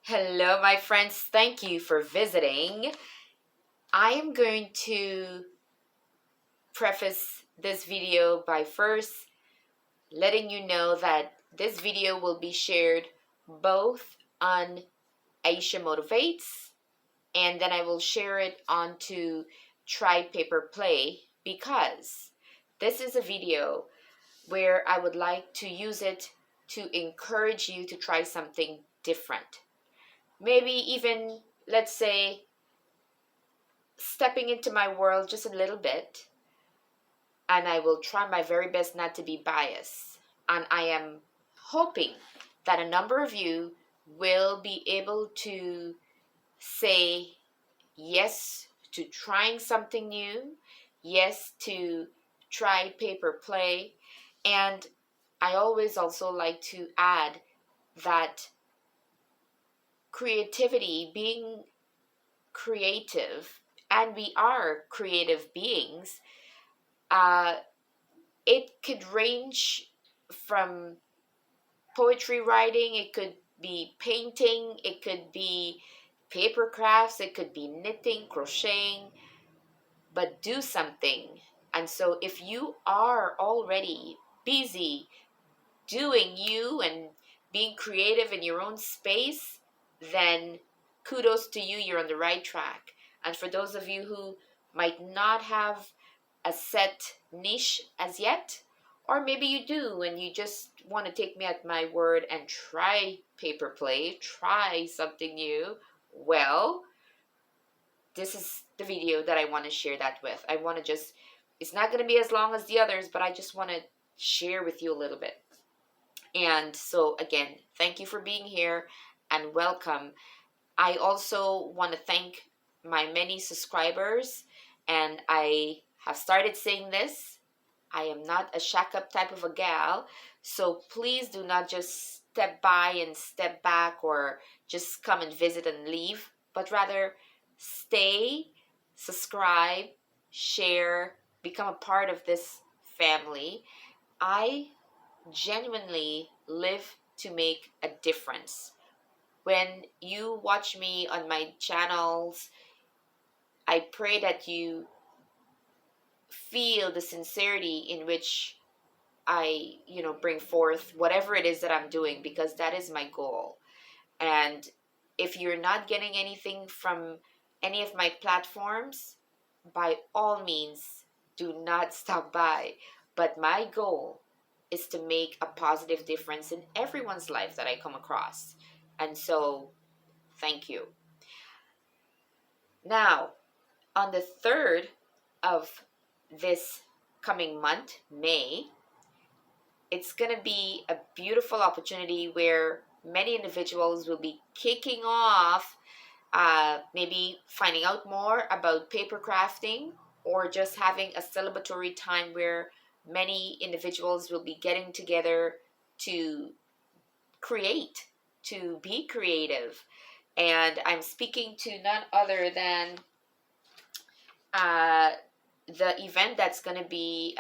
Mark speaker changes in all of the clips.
Speaker 1: Hello, my friends. Thank you for visiting. I am going to preface this video by first letting you know that this video will be shared both on Aisha Motivates and then I will share it onto TryPaperPlay because this is a video where I would like to use it to encourage you to try something different. Maybe even, let's say, stepping into my world just a little bit, and I will try my very best not to be biased. And I am hoping that a number of you will be able to say yes to trying something new, yes to try paper play. And I always also like to add that creativity, being creative, and we are creative beings, uh, it could range from poetry writing, it could be painting, it could be paper crafts, it could be knitting, crocheting, but do something. And so if you are already busy doing you and being creative in your own space, then kudos to you, you're on the right track. And for those of you who might not have a set niche as yet, or maybe you do and you just want to take me at my word and try paper play, try something new, well, this is the video that I want to share that with. I want to just, it's not going to be as long as the others, but I just want to share with you a little bit. And so, again, thank you for being here and welcome. I also want to thank my many subscribers, and I have started saying this. I am not a shack up type of a gal, so please do not just step by and step back or just come and visit and leave, but rather stay, subscribe, share, become a part of this family. I genuinely live to make a difference. When you watch me on my channels, I pray that you feel the sincerity in which I, bring forth whatever it is that I'm doing, because that is my goal. And if you're not getting anything from any of my platforms, by all means, do not stop by. But my goal is to make a positive difference in everyone's life that I come across. And so, thank you. Now, on the 3rd of this coming month, May, it's going to be a beautiful opportunity where many individuals will be kicking off, maybe finding out more about paper crafting, or just having a celebratory time where many individuals will be getting together to create, to be creative. And I'm speaking to none other than the event that's going to be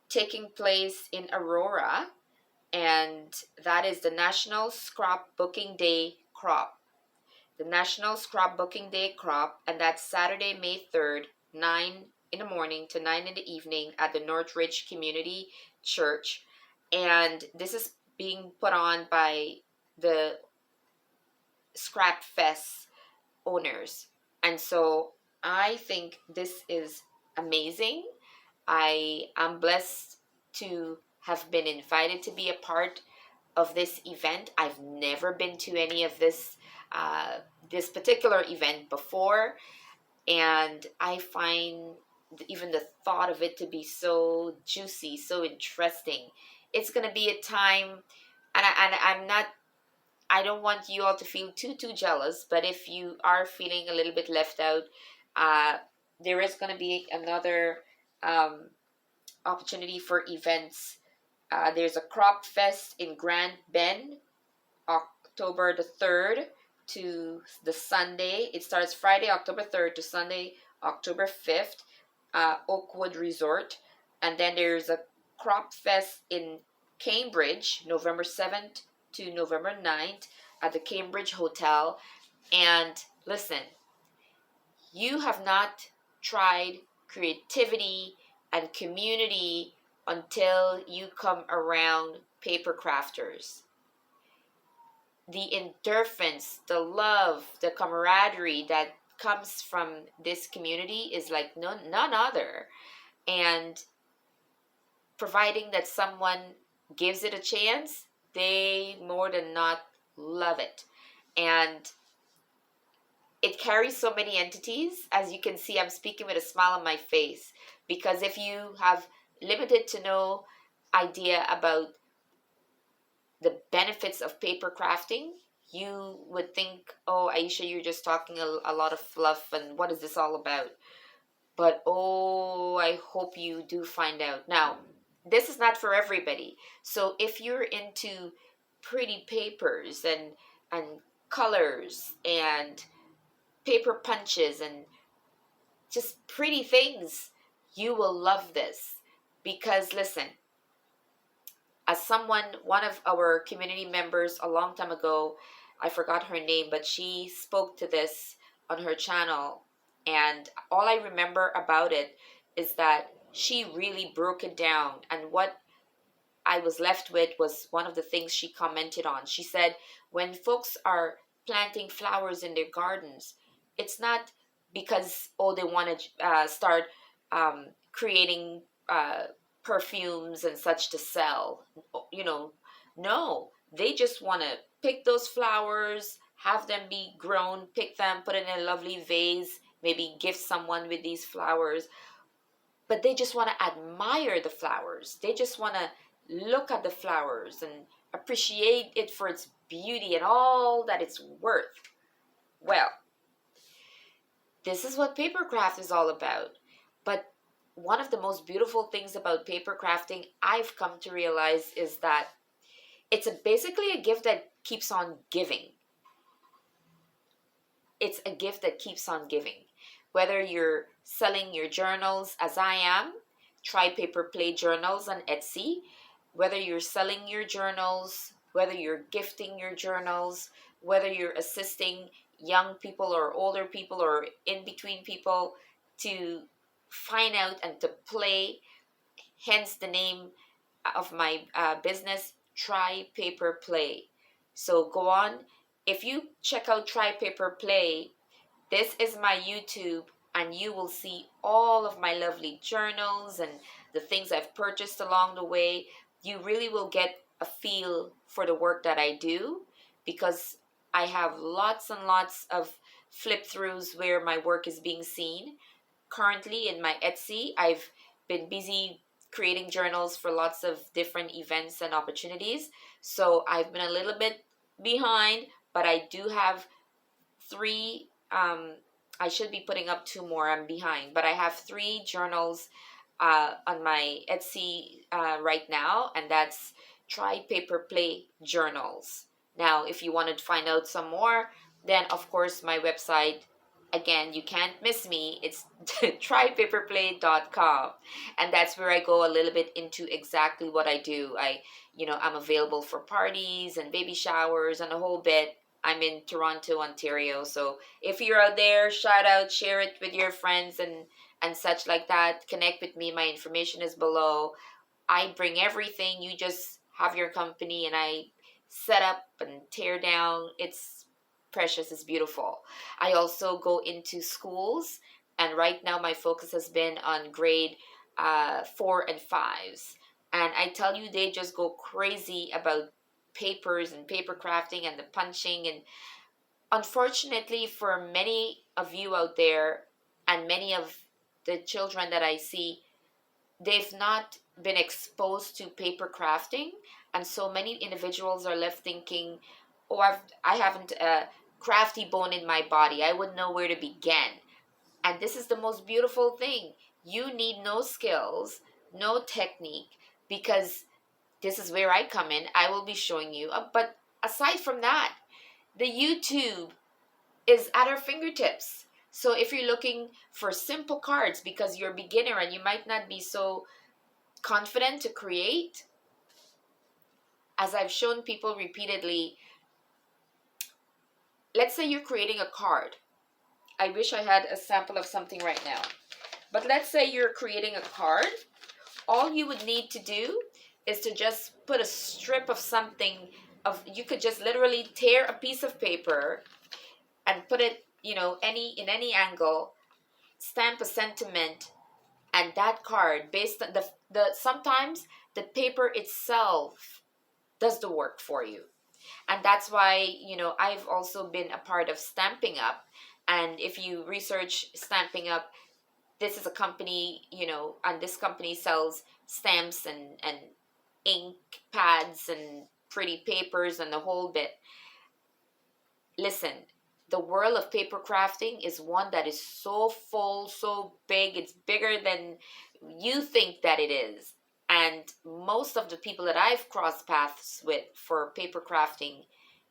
Speaker 1: taking place in Aurora, and that is the National Scrapbooking DayCrop. The National Scrapbooking DayCrop, and that's Saturday, May 3rd, 9 in the morning to 9 in the evening at the Northridge Community Church. And this is being put on by the Scrap Fest owners. And so I think this is amazing. I am blessed to have been invited to be a part of this event. I've never been to any of this particular event before, and I find even the thought of it to be so juicy, so interesting. It's gonna be a time, and I'm not. I don't want you all to feel too jealous, but if you are feeling a little bit left out, uh, there is gonna be another opportunity for events. There's a crop fest in Grand Bend, October the 3rd to the Sunday. It starts Friday, October 3rd to Sunday, October 5th, Oakwood Resort. And then there's a crop fest in Cambridge, November 7th to November 9th at the Cambridge Hotel. And listen, you have not tried creativity and community until you come around paper crafters. The endorphins, the love, the camaraderie that comes from this community is like none other. And providing that someone gives it a chance, they more than not love it. And it carries so many entities. As you can see, I'm speaking with a smile on my face, because if you have limited to no idea about the benefits of paper crafting, you would think, oh, Aisha, you're just talking a lot of fluff, and what is this all about? But oh, I hope you do find out. Now, this is not for everybody. So if you're into pretty papers and colors and paper punches and just pretty things, you will love this. Because listen, as one of our community members a long time ago, I forgot her name, but she spoke to this on her channel. And all I remember about it is that she really broke it down. And what I was left with was one of the things she commented on. She said, when folks are planting flowers in their gardens, it's not because, oh, they want to start creating perfumes and such to sell. You know, no, they just want to pick those flowers, have them be grown, pick them, put it in a lovely vase, maybe gift someone with these flowers. But they just want to admire the flowers. They just want to look at the flowers and appreciate it for its beauty and all that it's worth. Well, this is what papercraft is all about. But one of the most beautiful things about paper crafting, I've come to realize, is that it's basically a gift that keeps on giving. It's a gift that keeps on giving. Whether you're selling your journals, as I am, TryPaperPlay journals on Etsy, whether you're selling your journals, whether you're gifting your journals, whether you're assisting young people or older people or in between people to find out and to play, hence the name of my business, TryPaperPlay. So go on. If you check out TryPaperPlay, this is my YouTube, and you will see all of my lovely journals and the things I've purchased along the way. You really will get a feel for the work that I do, because I have lots and lots of flip throughs where my work is being seen. Currently in my Etsy, I've been busy creating journals for lots of different events and opportunities. So I've been a little bit behind, but I do have three. I should be putting up two more. I'm behind, but I have three journals on my Etsy right now, and that's TryPaperPlay journals. Now, if you wanted to find out some more, then of course my website, again, you can't miss me. It's trypaperplay.com, and that's where I go a little bit into exactly what I do. I'm available for parties and baby showers and a whole bit. I'm in Toronto, Ontario. So if you're out there, shout out, share it with your friends and such like that. Connect with me. My information is below. I bring everything. You just have your company, and I set up and tear down. It's precious. It's beautiful. I also go into schools, and right now my focus has been on grade 4 and 5s. And I tell you, they just go crazy about papers and paper crafting and the punching. And unfortunately for many of you out there and many of the children that I see, they've not been exposed to paper crafting, and so many individuals are left thinking, oh, I haven't a crafty bone in my body, I wouldn't know where to begin. And this is the most beautiful thing. You need no skills, no technique, because this is where I come in. I will be showing you. But aside from that, the YouTube is at our fingertips. So if you're looking for simple cards because you're a beginner and you might not be so confident to create, as I've shown people repeatedly, let's say you're creating a card. I wish I had a sample of something right now. But let's say you're creating a card. All you would need to do is to just put a strip of something of, you could just literally tear a piece of paper and put it, in any angle, stamp a sentiment, and that card, based on the sometimes the paper itself does the work for you. And that's why, I've also been a part of Stamping Up. And if you research Stamping Up, this is a company, and this company sells stamps and ink pads and pretty papers and the whole bit. Listen, the world of paper crafting is one that is so full, so big. It's bigger than you think that it is. And most of the people that I've crossed paths with for paper crafting,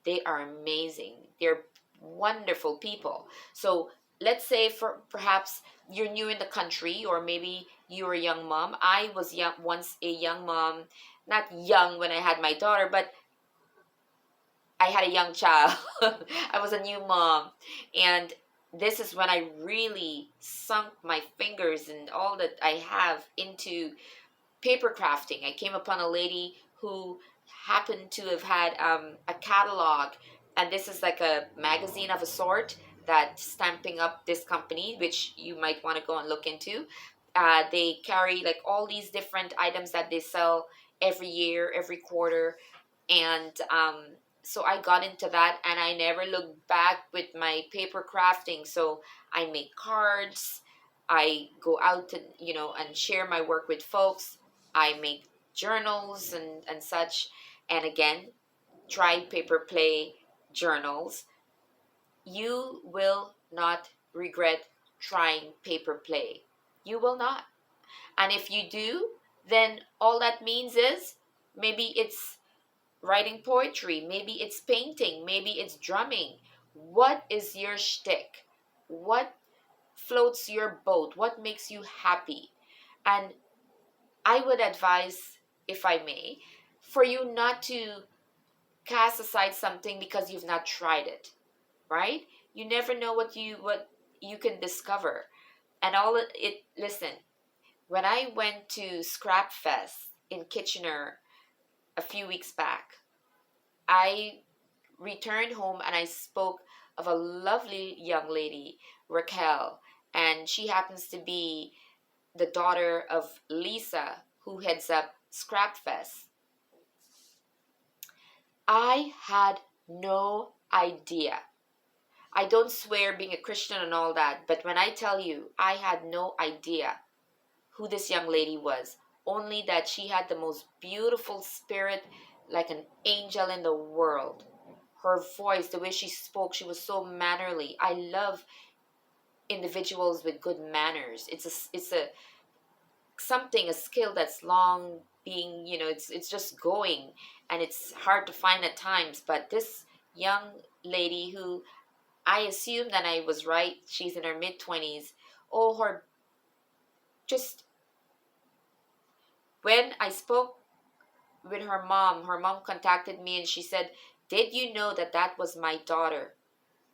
Speaker 1: they are amazing. They're wonderful people. So let's say, for perhaps you're new in the country, or maybe you're a young mom. I was once a young mom, not young when I had my daughter, but I had a young child. I was a new mom. And this is when I really sunk my fingers and all that I have into paper crafting. I came upon a lady who happened to have had a catalog, and this is like a magazine of a sort that Stamping Up, this company, which you might want to go and look into. They carry like all these different items that they sell every year, every quarter, and so I got into that, and I never looked back with my paper crafting. So I make cards, I go out and share my work with folks. I make journals and such. And again, TryPaperPlay journals. You will not regret trying paper play. You will not. And if you do, then all that means is maybe it's writing poetry, maybe it's painting, maybe it's drumming. What is your shtick? What floats your boat? What makes you happy? And I would advise, if I may, for you not to cast aside something because you've not tried it, right? You never know what you can discover. And listen, when I went to Scrap Fest in Kitchener a few weeks back, I returned home and I spoke of a lovely young lady, Raquel, and she happens to be the daughter of Lisa, who heads up Scrapfest. I had no idea. I don't swear being a Christian and all that, but when I tell you, I had no idea who this young lady was. Only that she had the most beautiful spirit, like an angel in the world. Her voice, the way she spoke, she was so mannerly. I love individuals with good manners. It's a skill that's long being, it's just going, and it's hard to find at times. But this young lady, who I assumed that I was right, she's in her mid-20s. Oh, her just when I spoke with her mom contacted me and she said, "Did you know that that was my daughter?"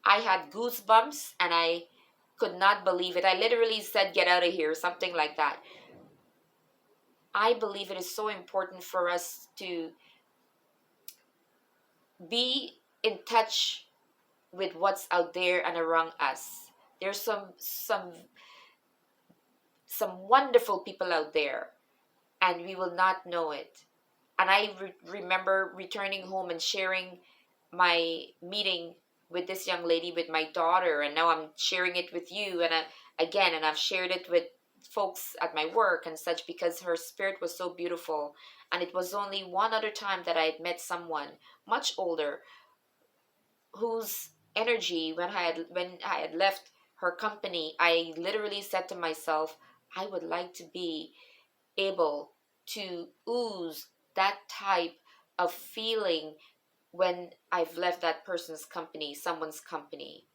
Speaker 1: I had goosebumps and I could not believe it. I literally said, "Get out of here," something like that. I believe it is so important for us to be in touch with what's out there and around us. There's some wonderful people out there, and we will not know it. And I remember returning home and sharing my meeting with this young lady with my daughter, and now I'm sharing it with you, and I've shared it with folks at my work and such, because her spirit was so beautiful. And it was only one other time that I had met someone much older whose energy, when I had left her company, I literally said to myself, I would like to be able to ooze that type of feeling when I've left that person's company, someone's company.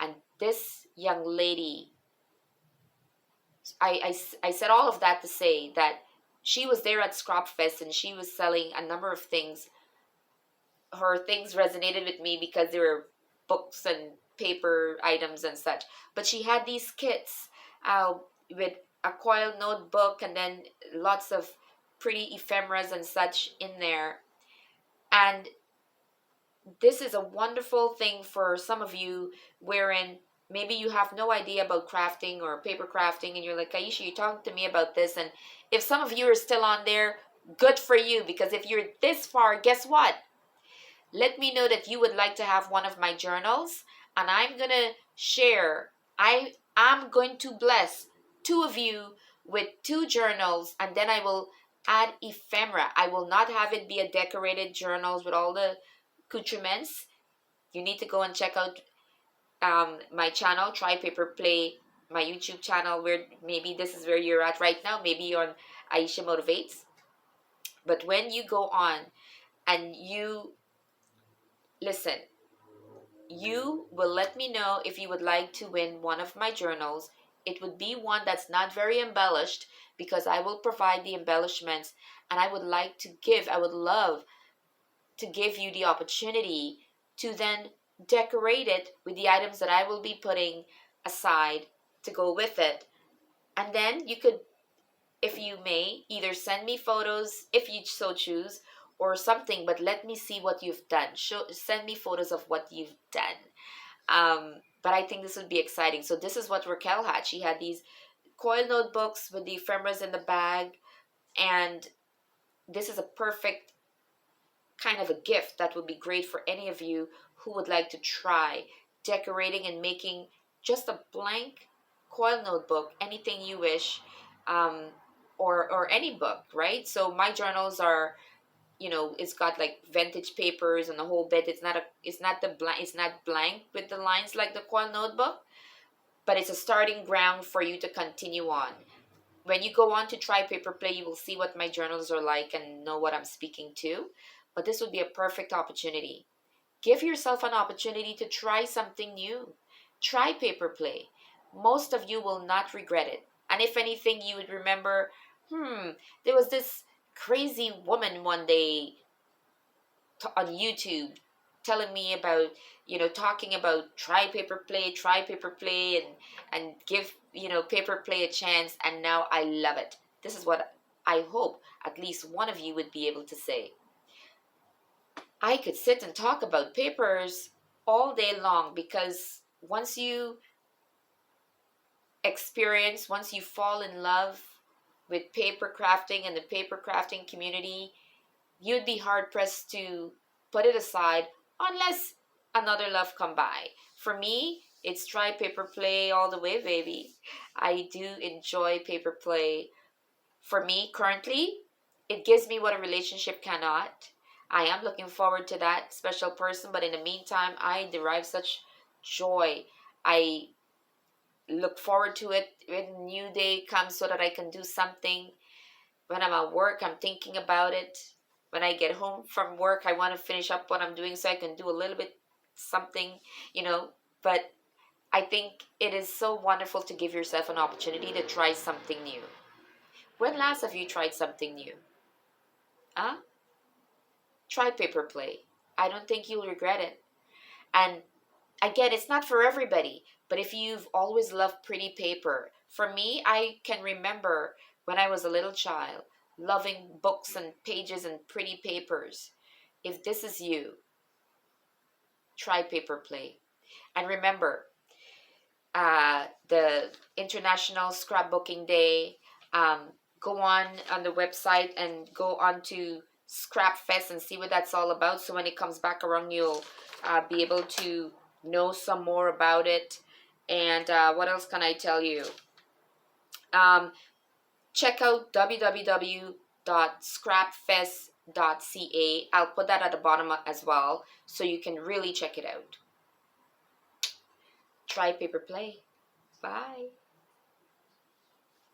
Speaker 1: And this young lady, I said all of that to say that she was there at Scrap Fest and she was selling a number of things. Her things resonated with me because they were books and paper items and such. But she had these kits with a coil notebook and then lots of pretty ephemeras and such in there. And this is a wonderful thing for some of you wherein maybe you have no idea about crafting or paper crafting and you're like, Aisha, you talked to me about this. And if some of you are still on there, good for you, because if you're this far, guess what? Let me know that you would like to have one of my journals, and I'm going to share. I'm going to bless two of you with two journals, and then I will add ephemera. I will not have it be a decorated journals with all the accoutrements. You need to go and check out my channel, TryPaperPlay, my YouTube channel, where maybe this is where you're at right now. Maybe you're on Aisha Motivates. But when you go on and you listen, you will let me know if you would like to win one of my journals. It would be one that's not very embellished because I will provide the embellishments, and I would love to give you the opportunity to then decorate it with the items that I will be putting aside to go with it. And then you could, if you may, either send me photos if you so choose or something, but let me see what you've done. Send me photos of what you've done. But I think this would be exciting. So this is what Raquel had. She had these coil notebooks with the ephemeras in the bag, and this is a perfect kind of a gift that would be great for any of you who would like to try decorating and making just a blank coil notebook, anything you wish, um, or any book, right? So my journals are, it's got like vintage papers and the whole bit. It's not blank with the lines like the coil notebook, but it's a starting ground for you to continue on. When you go on to TryPaperPlay, you will see what my journals are like and know what I'm speaking to. But this would be a perfect opportunity. Give yourself an opportunity to try something new. TryPaperPlay. Most of you will not regret it. And if anything, you would remember, there was this crazy woman one day on YouTube telling me about, talking about TryPaperPlay, and give, paper play a chance, and now I love it. This is what I hope at least one of you would be able to say. I could sit and talk about papers all day long, because once you once you fall in love with paper crafting and the paper crafting community, you'd be hard pressed to put it aside unless another love come by. For me, it's TryPaperPlay all the way, baby. I do enjoy paper play. For me, currently, it gives me what a relationship cannot. I am looking forward to that special person, but in the meantime, I derive such joy. I look forward to it when a new day comes so that I can do something. When I'm at work, I'm thinking about it. When I get home from work, I want to finish up what I'm doing so I can do a little bit something, But I think it is so wonderful to give yourself an opportunity to try something new. When last have you tried something new? Huh? Try paper play. I don't think you'll regret it. And again, it's not for everybody, but if you've always loved pretty paper, for me, I can remember when I was a little child loving books and pages and pretty papers. If this is you, try paper play. And remember, the International Scrapbooking Day, go on the website and go on to Scrap Fest and see what that's all about. So when it comes back around, you'll be able to know some more about it. And what else can I tell you? Check out www.scrapfest.ca. I'll put that at the bottom as well so you can really check it out. Try paper play. Bye.